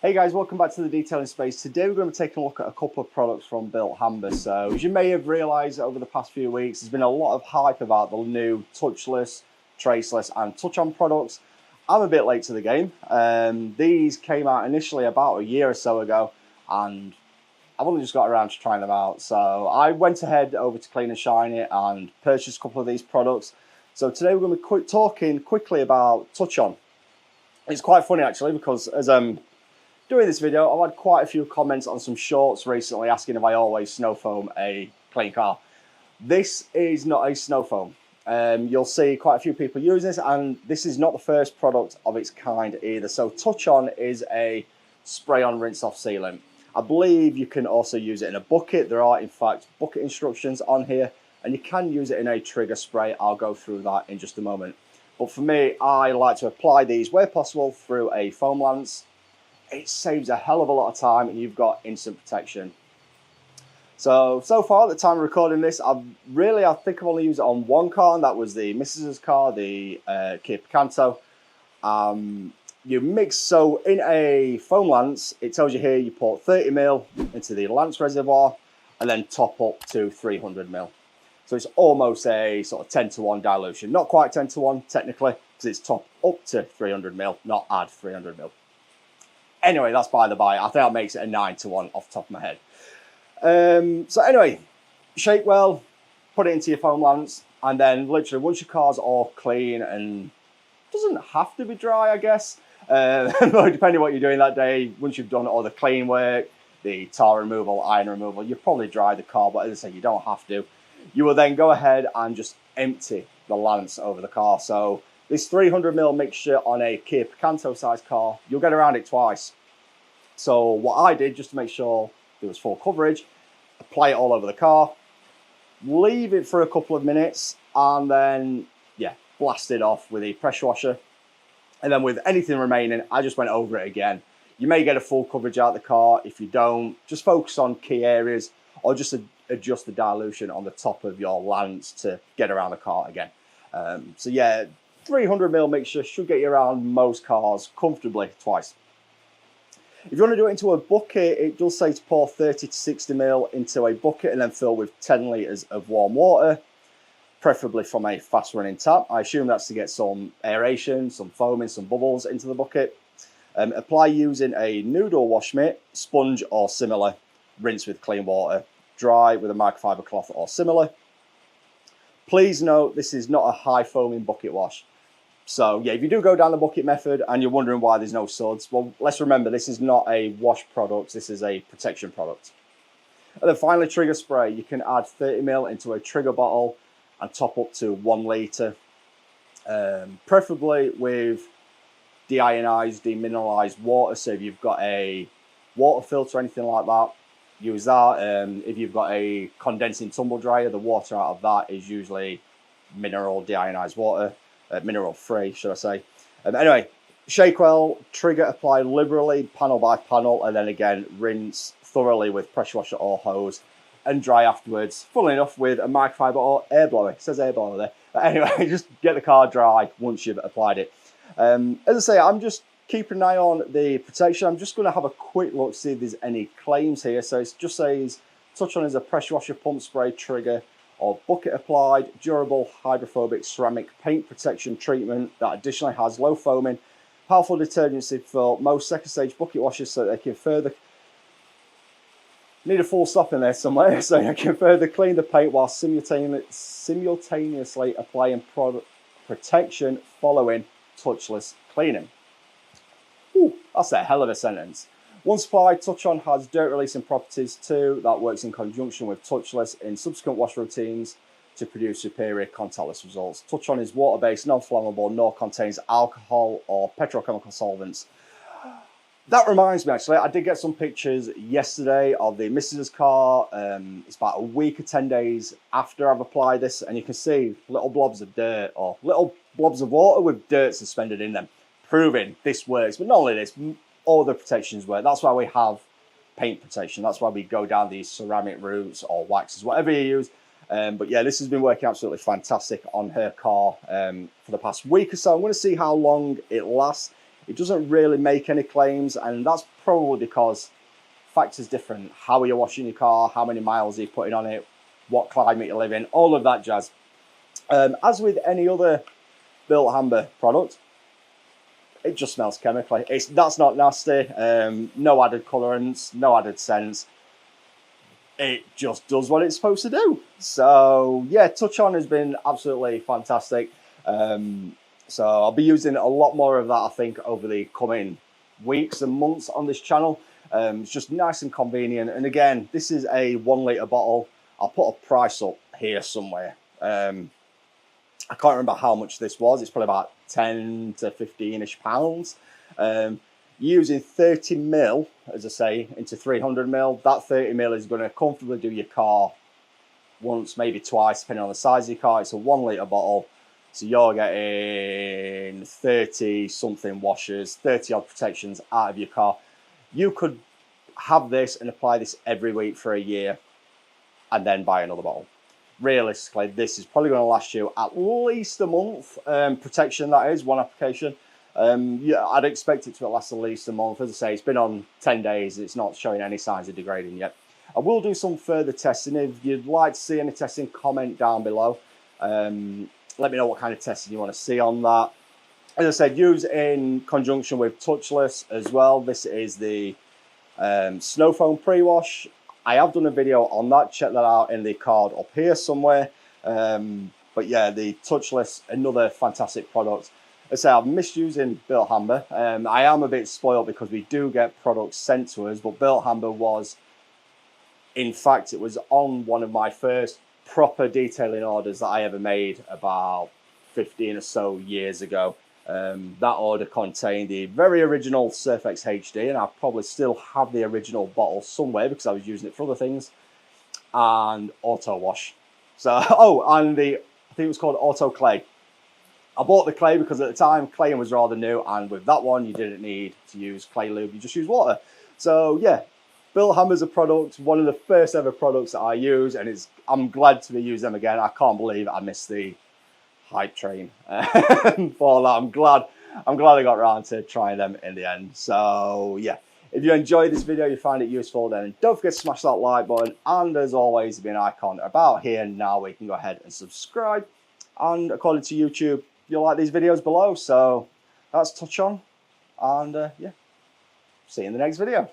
Hey guys, welcome back to the Detailing Space. Today we're going to be taking a look at a couple of products from Bilt Hamber. So as you may have realised over the past few weeks, there's been a lot of hype about the new touchless, traceless and touch-on products. I'm a bit late to the game. These came out initially about a year or so ago and I've only just got around to trying them out. So I went ahead over to Clean and Shine It and purchased a couple of these products. So today we're going to be talking quickly about touch-on. It's quite funny actually because as doing this video, I've had quite a few comments on some shorts recently asking if I always snow foam a clean car. This is not a snow foam. You'll see quite a few people use this, and this is not the first product of its kind either. So touch-on is a spray-on rinse-off sealant. I believe you can also use it in a bucket. There are in fact bucket instructions on here, and you can use it in a trigger spray. I'll go through that in just a moment. But for me, I like to apply these where possible through a foam lance. It saves a hell of a lot of time and you've got instant protection. So far at the time of recording this, I think I've only used it on one car, and that was the Mrs.'s car, the Kia Picanto. You mix, so in a foam lance, it tells you here you pour 30ml into the lance reservoir and then top up to 300ml. So it's almost a sort of 10-to-1 dilution. Not quite 10-to-1 technically, because it's top up to 300ml, not add 300ml. Anyway, that's by the by. I think that makes it a 9-to-1 off the top of my head. So anyway, shake well, put it into your foam lance, and then literally once your car's all clean and doesn't have to be dry, I guess. Depending on what you're doing that day, once you've done all the clean work, the tar removal, iron removal, you probably dry the car, but as I say, you don't have to. You will then go ahead and just empty the lance over the car. So this 300ml mixture on a Kia Picanto size car, you'll get around it twice. So what I did, just to make sure there was full coverage, apply it all over the car, leave it for a couple of minutes, and then, yeah, blast it off with a pressure washer. And then with anything remaining, I just went over it again. You may get a full coverage out of the car. If you don't, just focus on key areas or just adjust the dilution on the top of your lance to get around the car again. So yeah, 300ml mixture should get you around most cars comfortably twice. If you want to do it into a bucket, it does say to pour 30 to 60ml into a bucket and then fill with 10 litres of warm water, preferably from a fast running tap. I assume that's to get some aeration, some foaming, some bubbles into the bucket. Apply using a noodle wash mitt, sponge or similar, rinse with clean water, dry with a microfiber cloth or similar. Please note this is not a high foaming bucket wash. So yeah, if you do go down the bucket method and you're wondering why there's no suds, well, let's remember this is not a wash product, this is a protection product. And then finally, trigger spray. You can add 30ml into a trigger bottle and top up to 1 litre, preferably with deionized, demineralized water. So if you've got a water filter or anything like that, use that. If you've got a condensing tumble dryer, the water out of that is usually mineral deionized water. Mineral free, should I say. Anyway, shake well, trigger apply liberally, panel by panel, and then again rinse thoroughly with pressure washer or hose and dry afterwards. Funnily enough, with a microfiber or air blower. It says air blower there. But anyway, just get the car dry once you've applied it. As I say, I'm just keeping an eye on the protection. I'm just going to have a quick look, see if there's any claims here. So it just says touch-on is a pressure washer pump spray trigger or bucket applied, durable, hydrophobic ceramic paint protection treatment that additionally has low foaming, powerful detergency for most second stage bucket washers so they can further, need a full stop in there somewhere, so they can further clean the paint while simultaneously applying product protection following touchless cleaning. Ooh, that's a hell of a sentence. Once applied, touch-on has dirt releasing properties too that works in conjunction with touchless in subsequent wash routines to produce superior contactless results. Touch-on is water-based, non-flammable, nor contains alcohol or petrochemical solvents. That reminds me, actually, I did get some pictures yesterday of the Mrs.'s car. It's about a week or 10 days after I've applied this, and you can see little blobs of dirt or little blobs of water with dirt suspended in them, proving this works. But not only this, all the protections work. That's why we have paint protection. That's why we go down these ceramic routes or waxes, whatever you use. But yeah, this has been working absolutely fantastic on her car for the past week or so. I'm going to see how long it lasts. It doesn't really make any claims, and that's probably because factors different. How are you washing your car? How many miles are you putting on it? What climate you live in? All of that jazz. As with any other Bilt Hamber product, it just smells chemically. That's not nasty. No added colourants, no added scents. It just does what it's supposed to do. So yeah, touchon has been absolutely fantastic. So I'll be using a lot more of that, I think, over the coming weeks and months on this channel. It's just nice and convenient. And again, this is a 1 litre bottle. I'll put a price up here somewhere. I can't remember how much this was. It's probably about 10 to 15-ish pounds. Using 30 mil, as I say, into 300 mil, that 30 mil is going to comfortably do your car once, maybe twice, depending on the size of your car. It's a 1 litre bottle. So you're getting 30 something washers, 30 odd protections out of your car. You could have this and apply this every week for a year and then buy another bottle. Realistically, this is probably going to last you at least a month. Protection, that is, one application. Yeah, I'd expect it to last at least a month. As I say, it's been on 10 days. It's not showing any signs of degrading yet. I will do some further testing. If you'd like to see any testing, comment down below. Let me know what kind of testing you want to see on that. As I said, use in conjunction with touchless as well. This is the snow foam pre-wash. I have done a video on that. Check that out in the card up here somewhere. But yeah, the touchless, another fantastic product. As I say, I've missed using Bilt Hamber. I am a bit spoiled because we do get products sent to us, but Bilt Hamber was, in fact, it was on one of my first proper detailing orders that I ever made about 15 or so years ago. That order contained the very original Surfex HD, and I probably still have the original bottle somewhere because I was using it for other things, and auto wash. So, oh, and I think it was called auto clay. I bought the clay because at the time claying was rather new, and with that one you didn't need to use clay lube, you just use water. So yeah, Bilt Hamber's a product, one of the first ever products that I use, and I'm glad to be using them again. I can't believe I missed the hype train for that. I'm glad I got around to trying them in the end. So yeah, if you enjoyed this video, you find it useful, then don't forget to smash that like button, and as always, there'll be an icon about here now where you can go ahead and subscribe, and according to YouTube, you'll like these videos below. So that's touchon, and yeah, see you in the next video.